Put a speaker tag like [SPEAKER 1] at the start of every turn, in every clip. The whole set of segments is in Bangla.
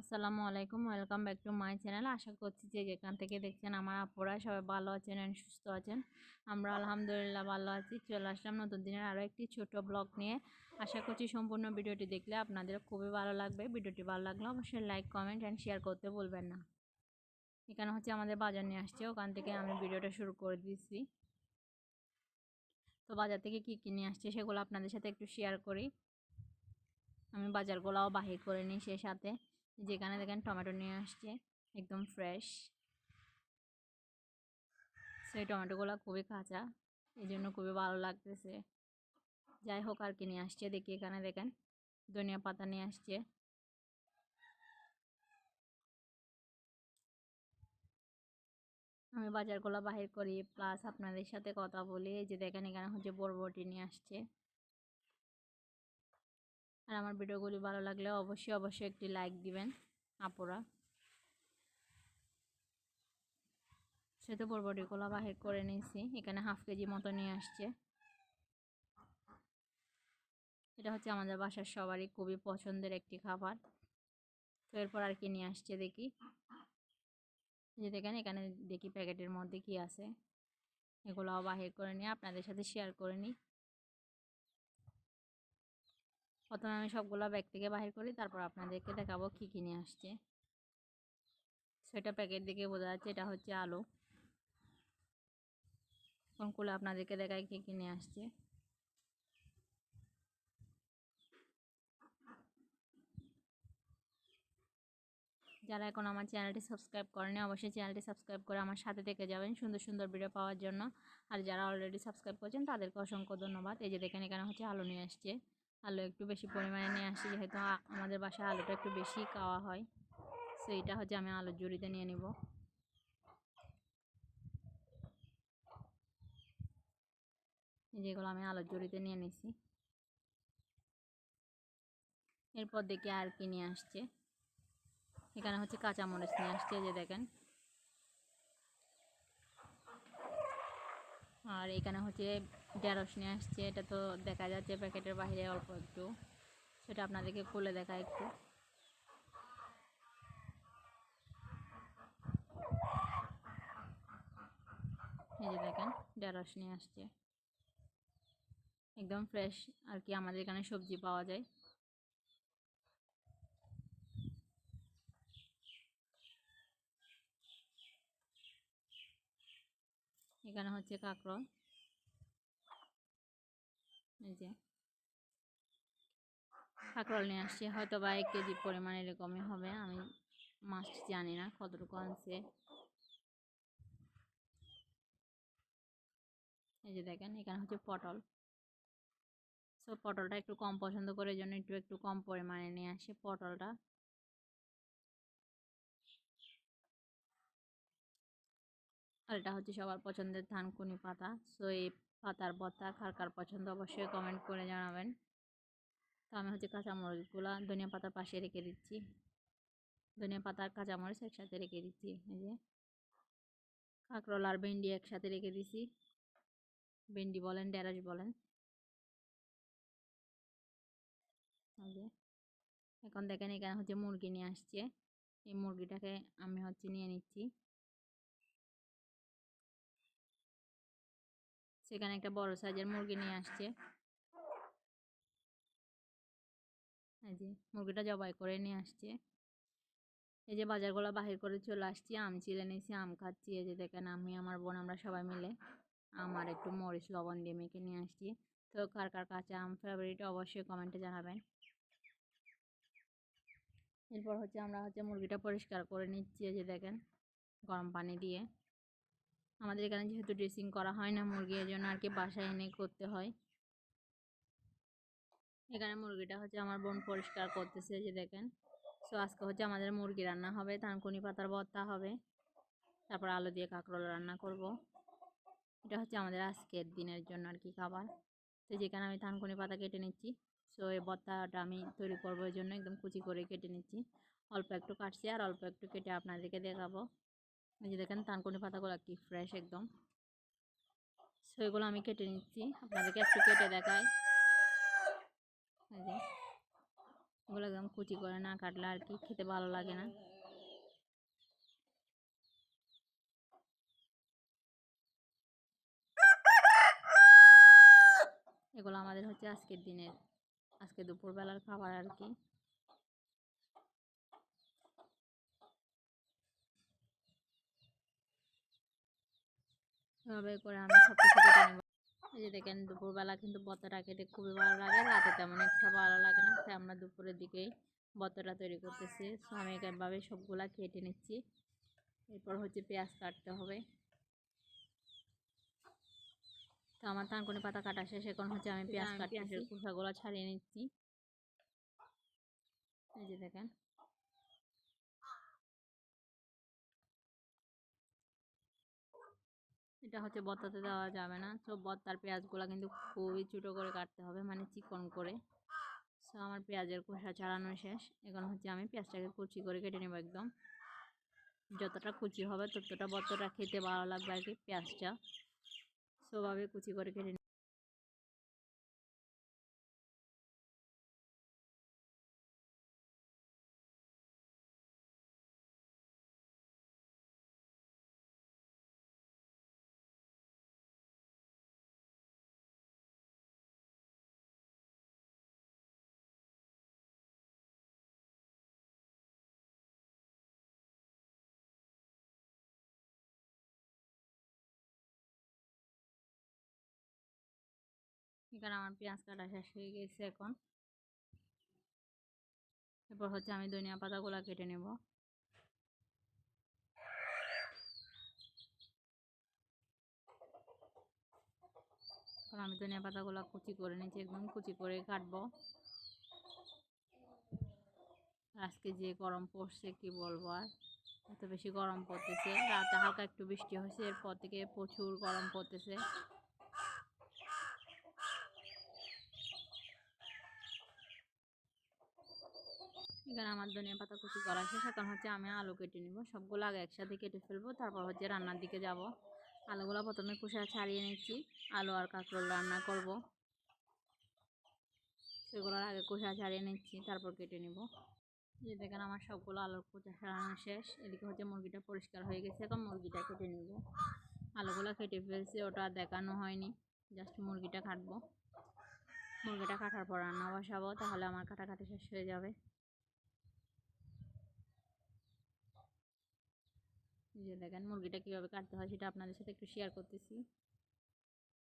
[SPEAKER 1] আসসালামু আলাইকুম, welcome back to my channel. আশা করছি যে যেখান থেকে দেখছেন আমার আপুরা সবাই ভালো আছেন অ্যান্ড সুস্থ আছেন। আমরা আলহামদুলিল্লাহ ভালো আছি। চলে আসলাম নতুন দিনের আরও একটি ছোট ব্লগ নিয়ে। আশা করছি সম্পূর্ণ ভিডিওটি দেখলে আপনাদের খুবই ভালো লাগবে। ভিডিওটি ভালো লাগলে অবশ্যই লাইক, কমেন্ট অ্যান্ড শেয়ার করতে ভুলবেন না। এখানে হচ্ছে আমাদের বাজার নিয়ে আসছে, ওখান থেকে আমি ভিডিওটা শুরু করে দিচ্ছি। তো বাজার থেকে কী কী নিয়ে আসছে সেগুলো আপনাদের সাথে একটু শেয়ার করি। আমি বাজারগুলোও বাহির করে নিই সে সাথে। যেখানে দেখেন টমেটো নিয়ে আসছে একদম ফ্রেশ। সেই টমেটোগুলো খুবই কাঁচা, এই জন্য খুবই ভালো লাগতেছে। যাই হোক, আর কি নিয়ে আসছে দেখি। এখানে দেখেন ধনিয়া পাতা নিয়ে আসছে। আমি বাজারগুলো বাহির করি প্লাস আপনাদের সাথে কথা বলি। এই যে দেখেন এখানে হচ্ছে বরবটি নিয়ে আসছে। আর আমার ভিডিওগুলি ভালো লাগলে অবশ্যই একটি লাইক দিবেন আপুরা। সে তো বরবটিগুলো বাহির করে নিয়েছি। এখানে হাফ কেজি মতো নিয়ে আসছে। এটা হচ্ছে আমাদের বাসার সবারই খুবই পছন্দের একটি খাবার। তো এরপর আর কি নিয়ে আসছে দেখি। যে দেখেন এখানে দেখি প্যাকেটের মধ্যে কি আছে, এগুলোও বাহির করে নিয়ে আপনাদের সাথে শেয়ার করে নিই। প্রথমে আমি সবগুলো ব্যাগ থেকে বাহির করি, তারপর আপনাদেরকে দেখাবো কী কী নিয়ে আসছে। সেটা প্যাকেট দেখে বোঝা যাচ্ছে এটা হচ্ছে আলু। এখন খুলে আপনাদেরকে দেখাই কী কী নিয়ে আসছে। যারা এখন আমার চ্যানেলটি সাবস্ক্রাইব করেনি অবশ্যই চ্যানেলটি সাবস্ক্রাইব করে আমার সাথে থেকে যাবেন সুন্দর সুন্দর ভিডিও পাওয়ার জন্য। আর যারা অলরেডি সাবস্ক্রাইব করেছেন তাদেরকে অসংখ্য ধন্যবাদ। এই যে দেখেন এখানে হচ্ছে আলু নিয়ে আসছে। আলু একটু বেশি পরিমাণে নিয়ে আসছে, যেহেতু আমাদের বাসায় আলুটা একটু বেশি খাওয়া হয়। সো এইটা হচ্ছে আমি আলুর ঝুড়িতে নিয়ে নিব। যেগুলো আমি আলুর ঝুড়িতে নিয়ে নিছি। এরপর দেখি আর কি নিয়ে আসছে। এখানে হচ্ছে কাঁচামরিচ নিয়ে আসছে, যে দেখেন। আর এখানে হচ্ছে ঢেঁড়স নিয়ে আসছে। এটা তো দেখা যাচ্ছে প্যাকেটের বাইরে অল্প একটু, সেটা আপনাদেরকে খুলে দেখা একটু। এই যে দেখেন ঢেঁড়স নিয়ে আসছে একদম ফ্রেশ আর কি, আমাদের এখানে সবজি পাওয়া যায়। এখানে হচ্ছে কাঁকরোল। এই যে কাঁকরোল নিয়ে আসছে, হয়তো বা 1 কেজি পরিমাণ এরকমই হবে, আমি মাছ জানি না কতটুকু আনছে। এই যে দেখেন এখানে হচ্ছে পটল। সো পটলটা একটু কম পছন্দ করে, এই জন্য একটু কম পরিমাণে নিয়ে আসে পটলটা। আর এটা হচ্ছে সবার পছন্দের থানকুনি পাতা। সো এই পাতার ভর্তা কার কার পছন্দ অবশ্যই কমেন্ট করে জানাবেন। তো আমি হচ্ছে কাঁচামরিচগুলো ধনিয়া পাতার পাশে রেখে দিচ্ছি। ধনিয়া পাতা আর কাঁচামরিচ একসাথে রেখে দিচ্ছি। এই যে কাঁকরোল আর ভেন্ডি একসাথে রেখে দিছি। ভেন্ডি বলেন ঢেঁড়স বলেন। এই যে এখন দেখেন এখানে হচ্ছে মুরগি নিয়ে আসছে। এই মুরগিটাকে আমি হচ্ছে নিয়ে নিচ্ছি। সেখানে একটা বড় সাইজের মুরগি নিয়ে আসছে। এই যে মুরগিটা জবাই করে নিয়ে আসছে। এই যে বাজারগুলো বাহির করে চলে আসছি, আম চিলে নিয়েছি, আম খাচ্ছি। এই যে দেখেন আমি আমার বোন আমরা সবাই মিলে আমার একটু মরিচ লবণ দিয়ে মেখে নিয়ে আসছি। তো কার কার কাঁচা আম ফেভারিট অবশ্যই কমেন্টে জানাবেন। এরপর হচ্ছে আমরা হচ্ছে মুরগিটা পরিষ্কার করে নিচ্ছি। এই যে দেখেন গরম পানি দিয়ে। আমাদের এখানে যেহেতু ড্রেসিং করা হয় না মুরগি, এর জন্য আর কি বাসায় এনে করতে হয়। এখানে মুরগিটা হচ্ছে আমার বোন পরিষ্কার করতেছে, যে দেখেন। সো আজকে হচ্ছে আমাদের মুরগি রান্না হবে, থানকুনি পাতার ভর্তা হবে, তারপর আলু দিয়ে কাঁকরোল রান্না করব। এটা হচ্ছে আমাদের আজকের দিনের জন্য আর কি খাবার। তো যেখানে আমি থানকুনি পাতা কেটে নিচ্ছি। সো এই ভর্তাটা আমি তৈরি করবো, এই জন্য একদম কুচি করে কেটে নিচ্ছি। অল্প একটু কাটছি আর অল্প একটু কেটে আপনাদেরকে দেখাবো। এই যে দেখেন থানকুনি পাতাগুলো কি ফ্রেশ একদম। সো এগুলো আমি কেটে নিচ্ছি, আপনাদেরকে একটু কেটে দেখাই। এই যে এগুলো একদম কুচি করে না কাটলে আর কি খেতে ভালো লাগে না। এগুলো আমাদের হচ্ছে আজকে দুপুরবেলার খাবার আর কি। এভাবে করে আমি সব কিছু কেটে নেব। এই যে দেখেন দুপুরবেলা কিন্তু ভর্তাটা খেতে খুবই ভালো লাগে, রাতে তেমন একটা ভালো লাগে না, তাই আমরা দুপুরের দিকেই ভর্তাটা তৈরি করতেছি। সো আমি এভাবে সবগুলা কেটে নিচ্ছি। এরপর হচ্ছে পেঁয়াজ কাটতে হবে। তো আমার থানকুনি পাতা কাটা শেষ, এখন হচ্ছে আমি পেঁয়াজের খোসাগুলো ছাড়িয়ে নিচ্ছি। এই যে দেখেন এটা হচ্ছে ভর্তাতে দেওয়া যাবে না। সব ভর্তার পেঁয়াজগুলো কিন্তু খুবই ছোটো করে কাটতে হবে, মানে চিকন করে। সো আমার পেঁয়াজের খোসা ছাড়ানো শেষ, এখন হচ্ছে আমি পেঁয়াজটাকে কুচি করে কেটে নেব। একদম যতটা কুচি হবে ততটা ভর্তাটা খেতে ভালো লাগবে আর কি পেঁয়াজটা। সবভাবে কুচি করে কেটে এখানে আমার পেঁয়াজ কাটা শেষ হয়ে গেছে। এরপর হচ্ছে আমি ধনিয়া পাতাগুলো কেটে নেব। কারণ আমি ধনিয়া পাতাগুলো কুচি করে নিচ্ছি, একদম কুচি করে কাটবো। আজকে যে গরম পড়ছে কি বলবো, আর এত বেশি গরম পড়তেছে। রাতে হালকা একটু বৃষ্টি হয়েছে, এরপর থেকে প্রচুর গরম পড়তেছে। এখানে আমার ধনিয়া পাতা কুচি করা শেষ, এখন হচ্ছে আমি আলু কেটে নিব। সবগুলো আগে একসাথে কেটে ফেলবো, তারপর হচ্ছে রান্নার দিকে যাব। আলুগুলো প্রথমে খোসা ছাড়িয়ে নিচ্ছি, আলু আর কাঁকরোল রান্না করব। সেগুলোর আগে খোসা ছাড়িয়ে নিচ্ছি, তারপর কেটে নিব। যে দেখেন আমার সবগুলো আলুর খোসা ছাড়ানো শেষ। এদিকে হচ্ছে মুরগিটা পরিষ্কার হয়ে গেছে, এখন মুরগিটা কেটে নিব। আলুগুলো কেটে ফেলছি, ওটা দেখানো হয়নি, জাস্ট মুরগিটা কাটবো। মুরগিটা কাটার পর রান্না বসাবো, তাহলে আমার কাটাকাটি শেষ হয়ে যাবে। যে দেখেন মুরগিটা কীভাবে কাটতে হয় সেটা আপনাদের সাথে একটু শেয়ার করতেছি।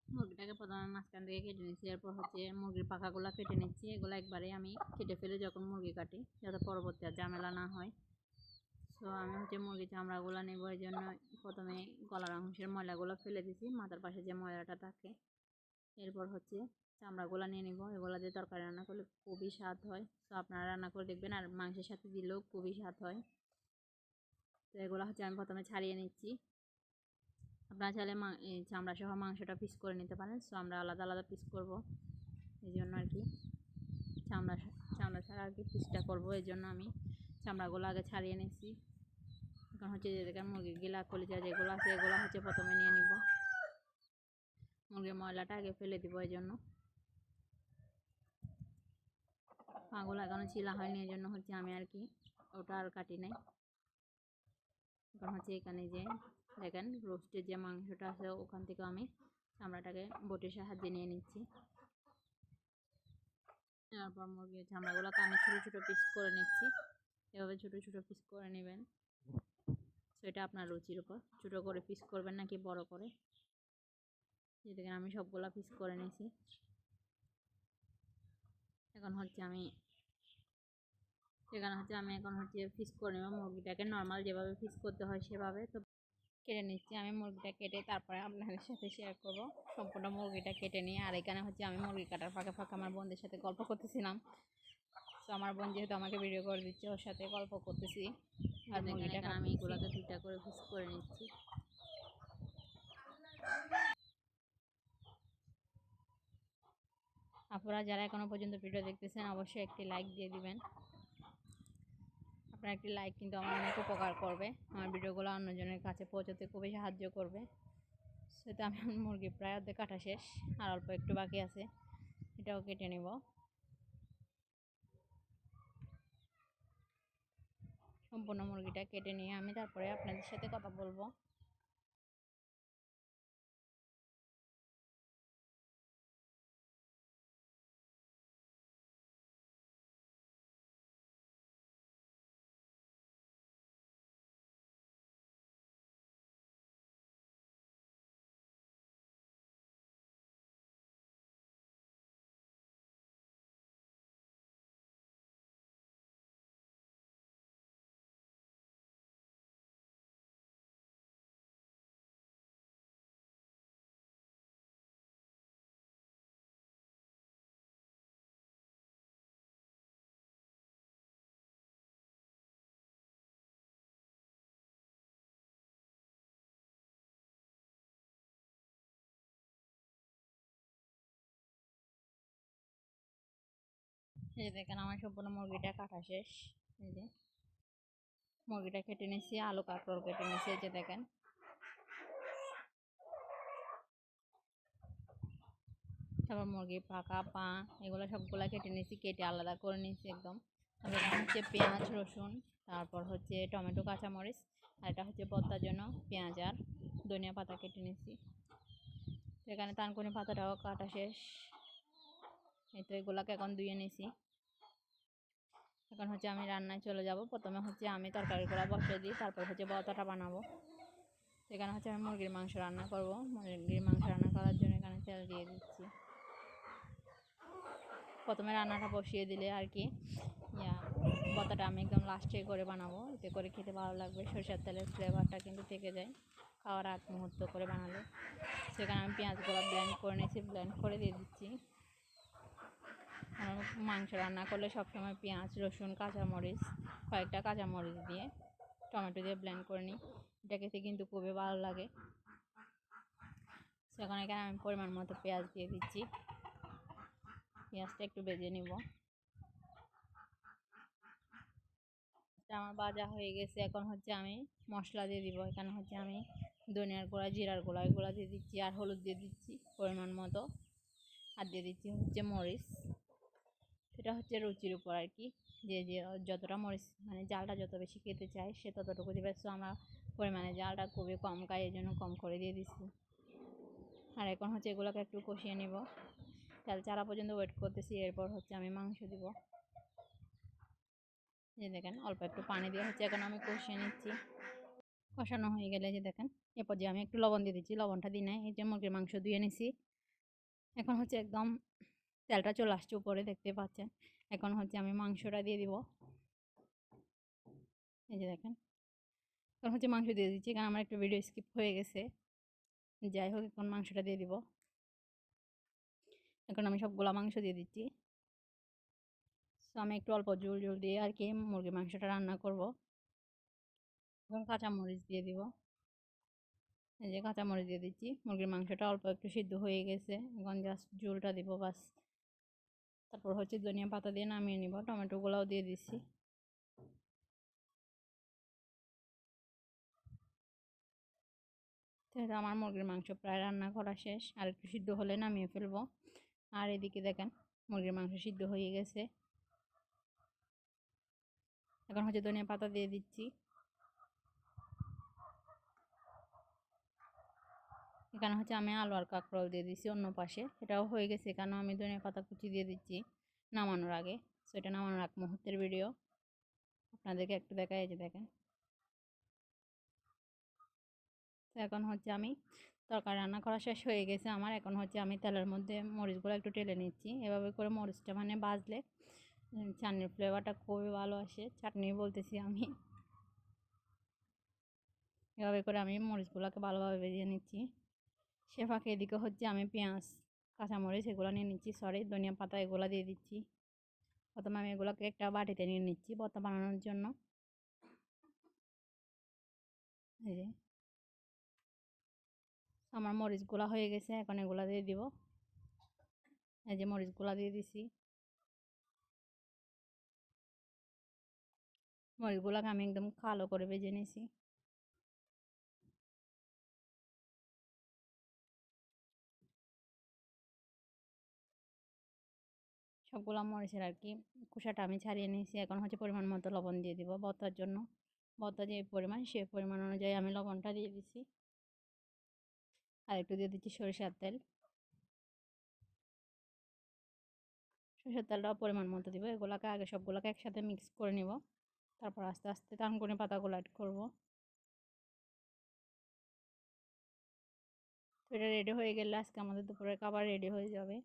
[SPEAKER 1] মুরগিটাকে প্রথমে মাঝখান থেকে কেটে নিচ্ছি, এরপর হচ্ছে মুরগির পাখাগুলো কেটে নিচ্ছি। এগুলো একবারে আমি কেটে ফেলে যখন মুরগি কাটি, যাতে পরবর্তী আর ঝামেলা না হয়। তো আমি হচ্ছে মুরগির চামড়াগুলো নেব, এই জন্য প্রথমে গলার অংশের ময়লাগুলো ফেলে দিচ্ছি, মাথার পাশে যে ময়লাটা থাকে। এরপর হচ্ছে চামড়াগুলো নিয়ে নিব। এগুলো দিয়ে তরকারি রান্না করলে খুবই স্বাদ হয়। তো আপনারা রান্না করে দেখবেন, আর মাংসের সাথে দিলেও খুবই স্বাদ হয়। তো এগুলো হচ্ছে আমি প্রথমে ছাড়িয়ে নিচ্ছি। আপনারা চাইলে চামড়া সহ মাংসটা পিস করে নিতে পারেন। সো আমরা আলাদা আলাদা পিস করব, এই জন্য আর কি চামড়া চামড়া ছাড়া আর কি পিসটা করবো, এই জন্য আমি চামড়াগুলো আগে ছাড়িয়ে নিচ্ছি। এখন হচ্ছে যেখানে মুরগির গিলা কলিজা যেগুলো আছে এগুলো হচ্ছে প্রথমে নিয়ে নিব। মুরগির ময়লাটা আগে ফেলে দিব, এই জন্য পাগুলো এখনও ছিলা হয়নি, এই জন্য হচ্ছে আমি আর কি ওটা আর কাটি নাই। এখন হচ্ছে এখানে যে দেখেন রোস্টের যে মাংসটা আছে ওখান থেকে আমি চামড়াটাকে বটির সাহায্যে নিয়ে নিচ্ছি। তারপর মুরগির চামড়াগুলোকে আমি ছোটো ছোটো পিস করে নিচ্ছি। এভাবে ছোটো ছোটো পিস করে নেবেন। সেটা আপনার রুচির উপর, ছোটো করে পিস করবেন নাকি বড় করে। যেটাকে আমি সবগুলা পিস করে নিয়েছি। এখন হচ্ছে আমি এখন হচ্ছে পিস করে নেব মুরগিটাকে, নর্মাল যেভাবে পিস করতে হয় সেভাবে। তো কেটে নিচ্ছি আমি মুরগিটা, কেটে তারপরে আপনাদের সাথে শেয়ার করব সম্পূর্ণ মুরগিটা কেটে নিয়ে। আর এখানে হচ্ছে আমি মুরগি কাটার ফাঁকে ফাঁকে আমার বোনদের সাথে গল্প করতেছিলাম। তো আমার বোন যেহেতু আমাকে ভিডিও করে দিচ্ছে, ওর সাথে গল্প করতেছি। আর মুরগিটা আমি এগুলোকে দুইটা করে পিস করে নিচ্ছি। আপনারা যারা এখনো পর্যন্ত ভিডিও দেখতেছেন অবশ্যই একটি লাইক দিয়ে দিবেন। আপনার একটি লাইক কিন্তু আমার অনেক উপকার করবে, আমার ভিডিওগুলো অন্যজনের কাছে পৌঁছাতে খুবই সাহায্য করবে। সেটা আমি মুরগি প্রায় অর্ধেক কাটা শেষ, আর অল্প একটু বাকি আছে, এটাও কেটে নেব। সম্পূর্ণ মুরগিটা কেটে নিয়ে আমি তারপরে আপনাদের সাথে কথা বলবো। এই যে দেখেন আমার সম্পূর্ণ মুরগিটা কাটা শেষ। এই যে মুরগিটা কেটে নিয়েছি, আলু কাঁকরোল কেটে নিয়েছি। এই যে দেখেন তারপর মুরগি পাকা পা এগুলো সবগুলা কেটে নিয়েছি, কেটে আলাদা করে নিয়েছি একদম। আর এখানে হচ্ছে পেঁয়াজ রসুন, তারপর হচ্ছে টমেটো কাঁচামরিচ, আর এটা হচ্ছে ভর্তার জন্য পেঁয়াজ আর ধনিয়া পাতা কেটে নিয়েছি। এখানে তানকুনি পাতাটাও কাটা শেষ। এই তো এগুলাকে এখন ধুয়ে নিয়েছি। এখন হচ্ছে আমি রান্নায় চলে যাব। প্রথমে হচ্ছে আমি তরকারিগুলো বসিয়ে দিই, তারপর হচ্ছে ভর্তাটা বানাবো। এখানে হচ্ছে আমি মুরগির মাংস রান্না করব। মুরগির মাংস রান্না করার জন্য এখানে তেল দিয়ে দিচ্ছি। প্রথমে রান্নাটা বসিয়ে দিলে আর কি ভর্তাটা আমি একদম লাস্টে করে বানাবো, এতে করে খেতে ভালো লাগবে। সরষের তেলের ফ্লেভারটা কিন্তু থেকে যায় খাওয়ার আগ মুহূর্ত করে বানালে। সেখানে আমি পেঁয়াজগুলো ব্লেন্ড করে নিয়েছি, ব্লেন্ড করে দিয়ে দিচ্ছি। মাংস রান্না করলে সবসময় পেঁয়াজ রসুন কাঁচামরিচ, কয়েকটা কাঁচামরিচ দিয়ে টমেটো দিয়ে ব্লেন্ড করে নিই। এটা খেতে কিন্তু খুবই ভালো লাগে। সেখানে এখানে আমি পরিমাণ মতো পেঁয়াজ দিয়ে দিচ্ছি। পেঁয়াজটা একটু ভেজে নিব। আমার ভাজা হয়ে গেছে। এখন হচ্ছে আমি মশলা দিয়ে দিব। এখানে হচ্ছে আমি ধনিয়ার গুঁড়া জিরার গুঁড়া এগুলো দিয়ে দিচ্ছি, আর হলুদ দিয়ে দিচ্ছি পরিমাণ মতো, আর দিয়ে দিচ্ছি হচ্ছে মরিচ। সেটা হচ্ছে রুচির উপর আর কি, যে যতটা মরিচ মানে জালটা যত বেশি খেতে চায় সে ততটুকু দিবে। তো আমরা পরিমাণে জালটা খুবই কম খাই, এই জন্য কম করে দিয়ে দিচ্ছি। আর এখন হচ্ছে এগুলোকে একটু কষিয়ে নিব, তেল চারা পর্যন্ত ওয়েট করতেছি। এরপর হচ্ছে আমি মাংস দিব। যে দেখেন অল্প একটু পানি দিয়ে হচ্ছে এখন আমি কষিয়ে নিচ্ছি। কষানো হয়ে গেলে যে দেখেন এ পর্যায়ে আমি একটু লবণ দিয়ে দিচ্ছি। লবণটা দিই নাই, এই যে মুরগির মাংস ধুয়ে নিছি। এখন হচ্ছে একদম তেলটা চলে আসছে উপরে, দেখতে পাচ্ছেন। এখন হচ্ছে আমি মাংসটা দিয়ে দিব। এই যে দেখেন এখন হচ্ছে মাংস দিয়ে দিচ্ছি, কারণ আমার একটু ভিডিও স্কিপ হয়ে গেছে। যাই হোক এখন মাংসটা দিয়ে দিব। এখন আমি সবগুলা মাংস দিয়ে দিচ্ছি। তো আমি একটু অল্প ঝোল ঝোল দিয়ে আর কি মুরগির মাংসটা রান্না করব। এখন কাঁচামরিচ দিয়ে দিব। এই যে কাঁচামরিচ দিয়ে দিচ্ছি। মুরগির মাংসটা অল্প একটু সিদ্ধ হয়ে গেছে, এখন জাস্ট ঝোলটা দিব বাস। তারপর হচ্ছে ধনিয়া পাতা দিয়ে নামিয়ে নিব। টমেটোগুলোও দিয়ে দিচ্ছি। তো আমার মুরগির মাংস প্রায় রান্না করা শেষ, আর একটু সিদ্ধ হলে নামিয়ে ফেলবো। আর এদিকে দেখেন মুরগির মাংস সিদ্ধ হয়ে গেছে। এখন হচ্ছে ধনিয়া পাতা দিয়ে দিচ্ছি। এখানে হচ্ছে আমি আলু আর কাঁকরোল দিয়ে দিচ্ছি অন্য পাশে, এটাও হয়ে গেছে। এখানেও আমি ধনিয়া পাতা কুচি দিয়ে দিচ্ছি নামানোর আগে। সো এটা নামানোর আগ মুহূর্তের ভিডিও আপনাদেরকে একটু দেখাই। যে দেখেন তো এখন হচ্ছে আমি তরকারি রান্না করা শেষ হয়ে গেছে আমার। এখন হচ্ছে আমি তেলের মধ্যে মরিচগুলো একটু টেলে নিচ্ছি। এভাবে করে মরিচটা মানে বাজলে চাটনির ফ্লেভারটা খুবই ভালো আসে। চাটনি বলতেছি আমি। এভাবে করে আমি মরিচগুলোকে ভালোভাবে ভেজে নিচ্ছি। সে ফাঁকে এদিকে হচ্ছে আমি পেঁয়াজ কাঁচামরিচ এগুলো নিয়ে নিচ্ছি, সরি ধনিয়া পাতা এগুলো দিয়ে দিচ্ছি। প্রথমে আমি এগুলোকে একটা বাটিতে নিয়ে নিচ্ছি ভর্তা বানানোর জন্য। এই যে আমার মরিচগুলো হয়ে গেছে, এখন এগুলো দিয়ে দিব। এই যে মরিচগুলো দিয়ে দিছি। মরিচগুলোকে আমি একদম কালো করে ভেজে নিয়েছি। সবগুলো মরিচের আর কি খোসাটা আমি ছাড়িয়ে নিয়েছি। এখন হচ্ছে পরিমাণ মতো লবণ দিয়ে দিব ভর্তার জন্য। ভর্তা যে পরিমাণ সে পরিমাণ অনুযায়ী আমি লবণটা দিয়ে দিচ্ছি, আর একটু দিয়ে দিচ্ছি সরিষার তেল। সরিষার তেলটাও পরিমাণ মতো দিব। এগুলোকে আগে সবগুলোকে একসাথে মিক্স করে নিব, তারপর আস্তে আস্তে থানকুনি পাতাগুলো অ্যাড করব। তো এটা রেডি হয়ে গেলে আজকে আমাদের দুপুরের খাবার রেডি হয়ে যাবে।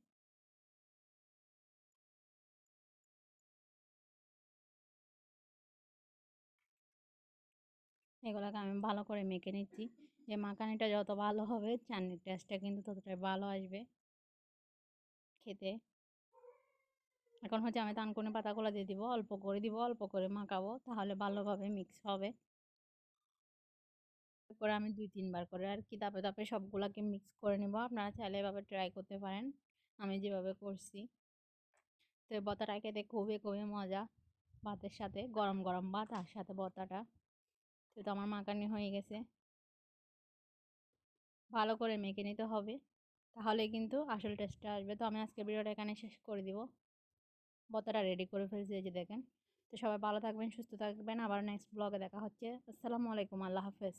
[SPEAKER 1] এগুলোকে আমি ভালো করে মেখে নিচ্ছি। যে মাখানিটা যত ভালো হবে চাটনির টেস্টটা কিন্তু ততটাই ভালো আসবে খেতে। এখন হচ্ছে আমি থানকুনি পাতাগুলো দিয়ে দিব, অল্প করে দিব, অল্প করে মাখাবো, তাহলে ভালোভাবে মিক্স হবে। এরপরে আমি 2-3 বার করে আর কি ধাপে ধাপে সবগুলাকে মিক্স করে নেব। আপনারা চাইলে এভাবে ট্রাই করতে পারেন, আমি যেভাবে করছি। তো এই ভর্তাটা খেতে খুবই খুবই মজা, ভাতের সাথে গরম গরম ভাত আর সাথে ভর্তাটা। তো আমার মাখানি হয়ে গেছে, ভালো করে মেখে নিতে হবে, তাহলে কিন্তু আসল টেস্টটা আসবে। তো আমি আজকে ভিডিওটা এখানে শেষ করে দিব। ভর্তাটা রেডি করে ফেলছি, এই যে দেখেন। তো সবাই ভালো থাকবেন, সুস্থ থাকবেন, আবার নেক্সট ব্লগে দেখা হচ্ছে। আসসালামু আলাইকুম, আল্লাহ হাফেজ।